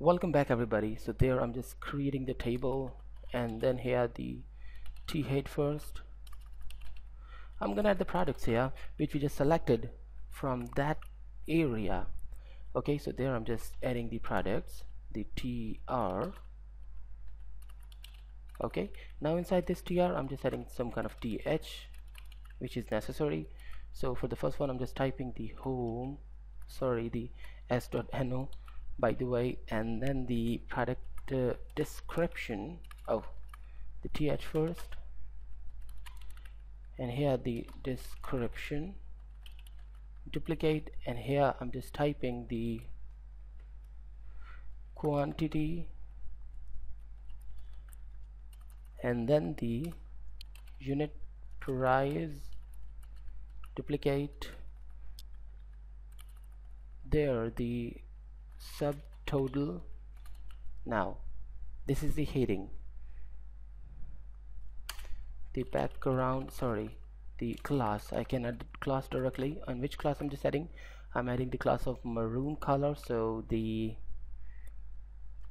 Welcome back everybody. So there I'm just creating the table, and then here the T head first. I'm gonna add the products here which we just selected from that area. Okay, so there I'm just adding the products, the TR. Okay, now inside this TR I'm just adding some kind of TH which is necessary. So for the first one I'm just typing the home, the s.no by the way, and then the product description. Oh, the th first, and here the description, duplicate, and here I'm just typing the quantity, and then the unit price, duplicate, there the subtotal. Now this is the heading, the background, the class. I can add class directly. On which class I'm just adding? I'm adding the class of maroon color, so the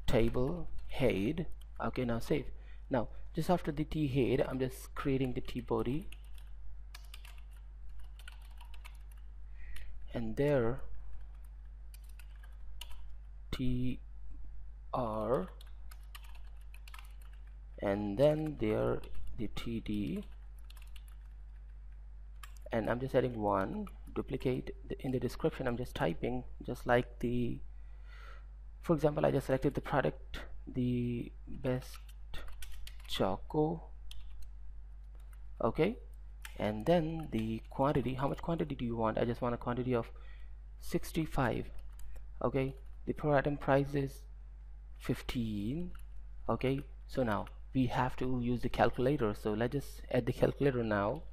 table head. Okay, now save. Now just after the T head I'm just creating the T body, and there TR, and then there the TD, and I'm just adding one, duplicate. In the description I'm just typing just like the, for example, I just selected the product, the best choco. Okay, and then the quantity. How much quantity do you want? I just want a quantity of 65. Okay, the per item price is 15. Okay, so now we have to use the calculator, so let's just add the calculator now.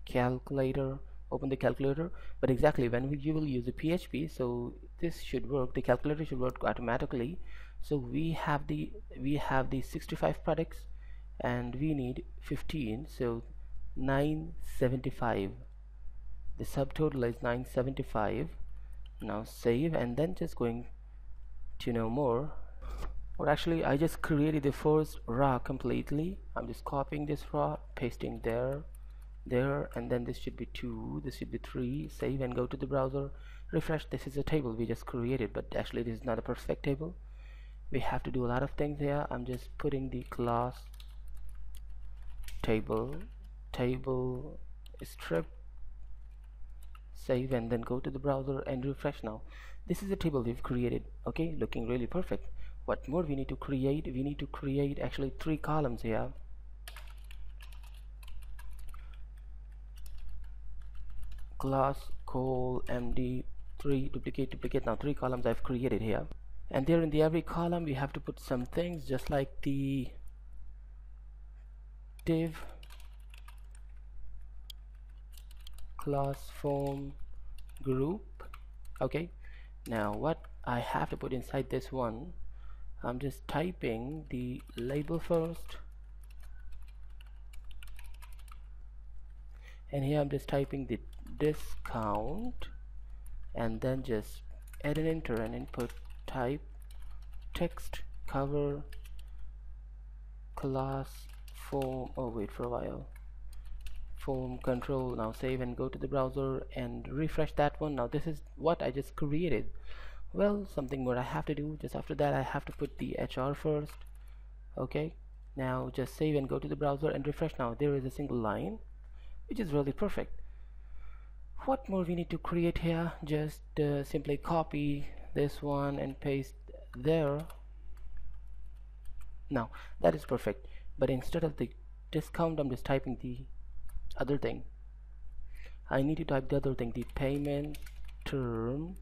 Calculator, open the calculator. But exactly when you will use the PHP, so this should work, the calculator should work automatically. So we have the 65 products and we need 15, so 975. The subtotal is 975. Now save, and then just going to know more. Or actually I just created the first row completely. I'm just copying this row, pasting there, and then this should be 2, this should be 3. Save and go to the browser, refresh. This is a table we just created, but actually this is not a perfect table. We have to do a lot of things here. I'm just putting the class table strip, save, and then go to the browser and refresh. Now this is a table we've created. Okay, looking really perfect. What more we need to create? We need to create actually 3 columns here. Class call md3, duplicate. Now 3 columns I've created here, and there in the every column we have to put some things, just like the div class form group. Okay, now what I have to put inside this one, I'm just typing the label first, and here I'm just typing the discount, and then just add an enter and input type text cover class form. Oh, wait for a while, form control. Now save and go to the browser and refresh that one. Now this is what I just created. Well, something more I have to do. Just after that I have to put the HR first. Okay, now just save and go to the browser and refresh. Now there is a single line which is really perfect. What more we need to create here? Just simply copy this one and paste there. Now that is perfect, but instead of the discount I'm just typing the other thing. I need to type the other thing, the payment term,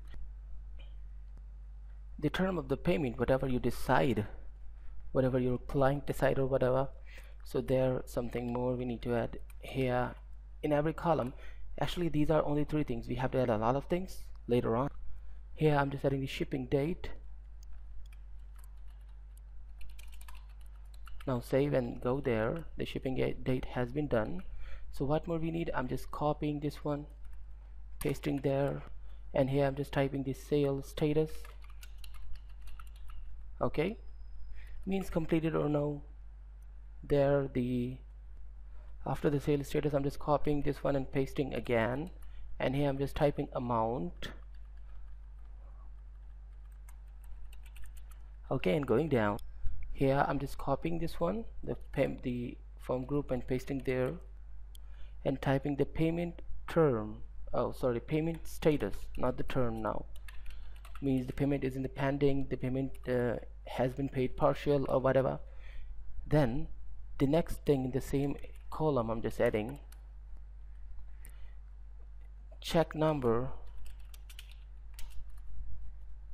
the term of the payment, whatever you decide, whatever your client decide or whatever. So there, something more we need to add here in every column. Actually these are only 3 things. We have to add a lot of things later on. Here I'm just adding the shipping date. Now save and go there. The shipping date has been done. So what more we need? I'm just copying this one, pasting there, and here I'm just typing the sales status. Okay, means completed or no. There, the after the sale status, I'm just copying this one and pasting again, and here I'm just typing amount. Okay, and going down here I'm just copying this one, the form group, and pasting there, and typing the payment term, oh sorry, payment status, not the term. Now means the payment is in the pending, the payment has been paid partial or whatever. Then the next thing in the same column, I'm just adding check number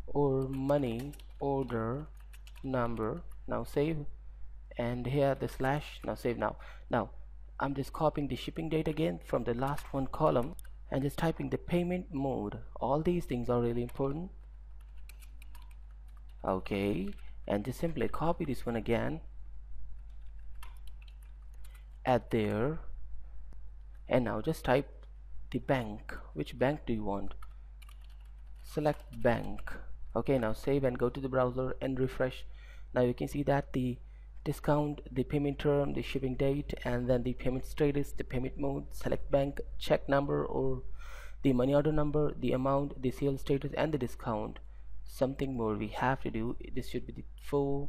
or money order number. Now save, and here the slash. Now save. Now I'm just copying the shipping date again from the last one column and just typing the payment mode. All these things are really important. Okay, and just simply copy this one again, add there, and now just type the bank. Which bank do you want? Select bank. Okay, now save and go to the browser and refresh. Now you can see that the discount, the payment term, the shipping date, and then the payment status, the payment mode, select bank, check number or the money order number, the amount, the sales status, and the discount. Something more we have to do. This should be the 4,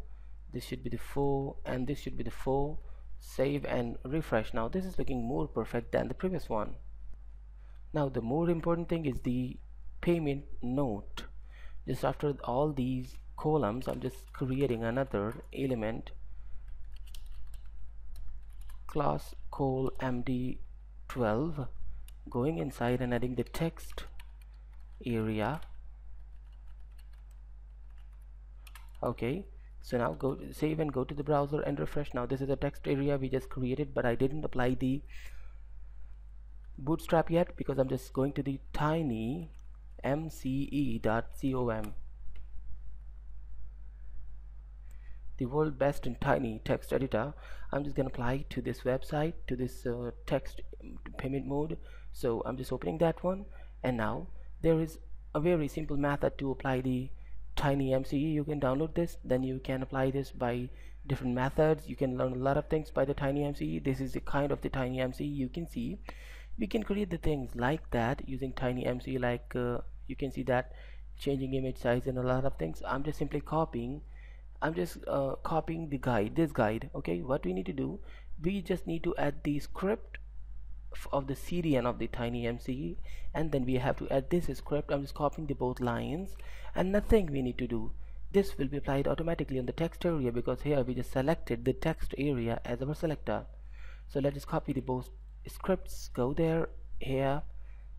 this should be the 4, and this should be the 4. Save and refresh. Now this is looking more perfect than the previous one. Now the more important thing is the payment note. Just after all these columns, I'm just creating another element, class call md12, going inside and adding the text area. Okay, so now go save and go to the browser and refresh. Now this is a text area we just created, but I didn't apply the bootstrap yet because I'm just going to the tiny MCE.com, the world best in tiny text editor. I'm just gonna apply to this website, to this text payment mode. So I'm just opening that one, and now there is a very simple method to apply the tiny MCE. You can download this, then you can apply this by different methods. You can learn a lot of things by the tiny MCE. This is the kind of the tiny MCE. You can see we can create the things like that using tiny MCE, like you can see that changing image size and a lot of things. I'm just simply copying, I'm just copying the guide, this guide. Okay, what we need to do, we just need to add the script of the CDN of the tiny MCE, and then we have to add this script. I'm just copying the both lines, and nothing we need to do. This will be applied automatically on the text area because here we just selected the text area as our selector. So let's just copy the both scripts, go there, here,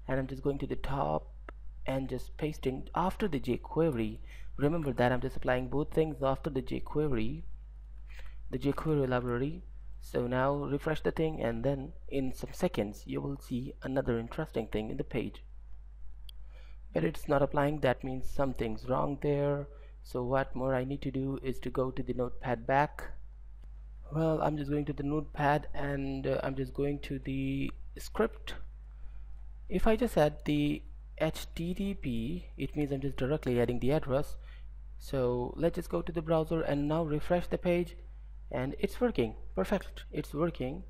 and I'm just going to the top and just pasting after the jQuery. Remember that I'm just applying both things after the jQuery library. So now refresh the thing, and then in some seconds you will see another interesting thing in the page, but it's not applying. That means something's wrong there. So what more I need to do is to go to the notepad back. Well, I'm just going to the notepad, and I'm just going to the script. If I just add the HTTP, it means I'm just directly adding the address. So let's just go to the browser and now refresh the page, and it's working perfect. It's working.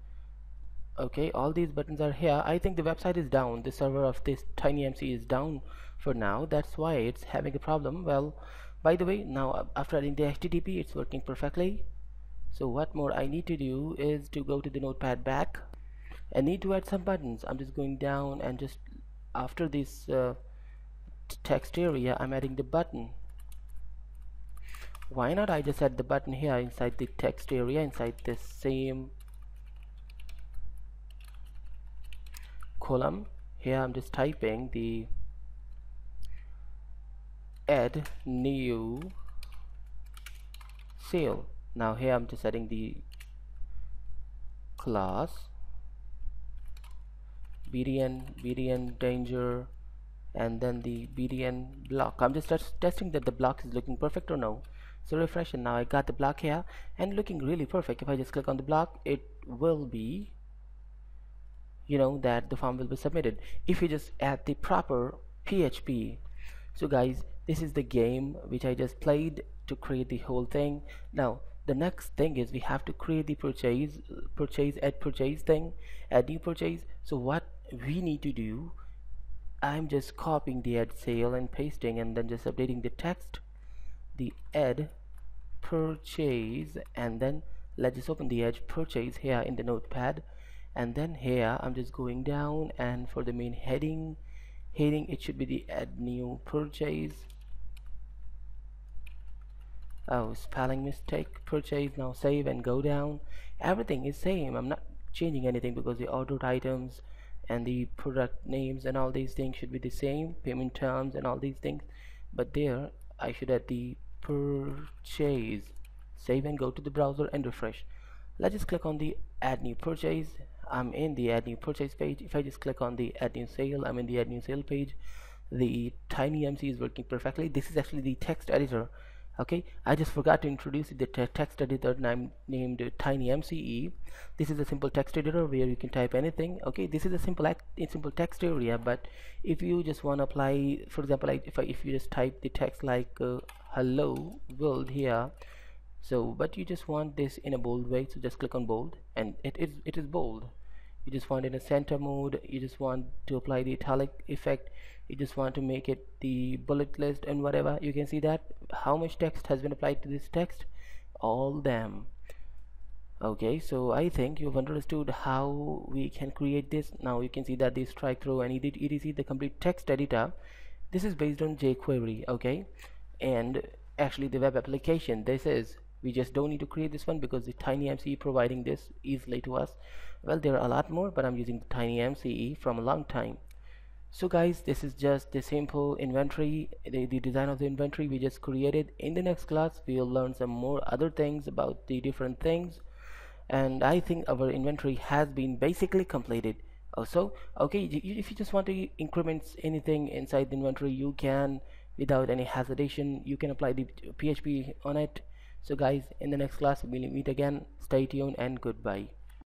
Okay, all these buttons are here. I think the website is down, the server of this tiny MC is down for now. That's why it's having a problem. Well, by the way, now after adding the HTTP, it's working perfectly. So what more I need to do is to go to the notepad back. I need to add some buttons. I'm just going down, and just after this text area, I'm adding the button. Why not I just add the button here inside the text area, inside this same column. Here I'm just typing the add new sale. Now here I'm just adding the class BDN danger, and then the BDN block. I'm just testing that the block is looking perfect or no. So refresh, and now I got the block here and looking really perfect. If I just click on the block, it will be, you know, that the form will be submitted if you just add the proper PHP. So guys, this is the game which I just played to create the whole thing. Now the next thing is we have to create the add purchase thing, add new purchase. So what we need to do, I'm just copying the add sale and pasting, and then just updating the text, the add purchase, and then let's just open the edge purchase here in the notepad. And then here I'm just going down, and for the main heading it should be the add new purchase. Oh, spelling mistake, purchase. Now save and go down. Everything is same, I'm not changing anything because the ordered items and the product names and all these things should be the same, payment terms and all these things. But there I should add the purchase. Save and go to the browser and refresh. Let's just click on the add new purchase. I'm in the add new purchase page. If I just click on the add new sale, I'm in the add new sale page. The tiny MC is working perfectly. This is actually the text editor. Okay, I just forgot to introduce the text editor, and I'm named Tiny MCE. This is a simple text editor where you can type anything. Okay, this is a simple text area, but if you just want to apply, for example, like if you just type the text like hello world here, so but you just want this in a bold way, so just click on bold, and it is bold. You just want it in a center mode, you just want to apply the italic effect, you just want to make it the bullet list and whatever. You can see that how much text has been applied to this text, all them. Okay, so I think you've understood how we can create this. Now you can see that the strike through and etc, the complete text editor, this is based on jQuery. Okay, and actually the web application, this is, we just don't need to create this one because the tiny MCE providing this easily to us. Well, there are a lot more, but I'm using the tiny MCE from a long time. So guys, this is just the simple inventory, the design of the inventory we just created. In the next class we'll learn some more other things about the different things, and I think our inventory has been basically completed. Also, okay, if you just want to increment anything inside the inventory, you can, without any hesitation, you can apply the PHP on it. So guys, in the next class we'll meet again. Stay tuned and goodbye.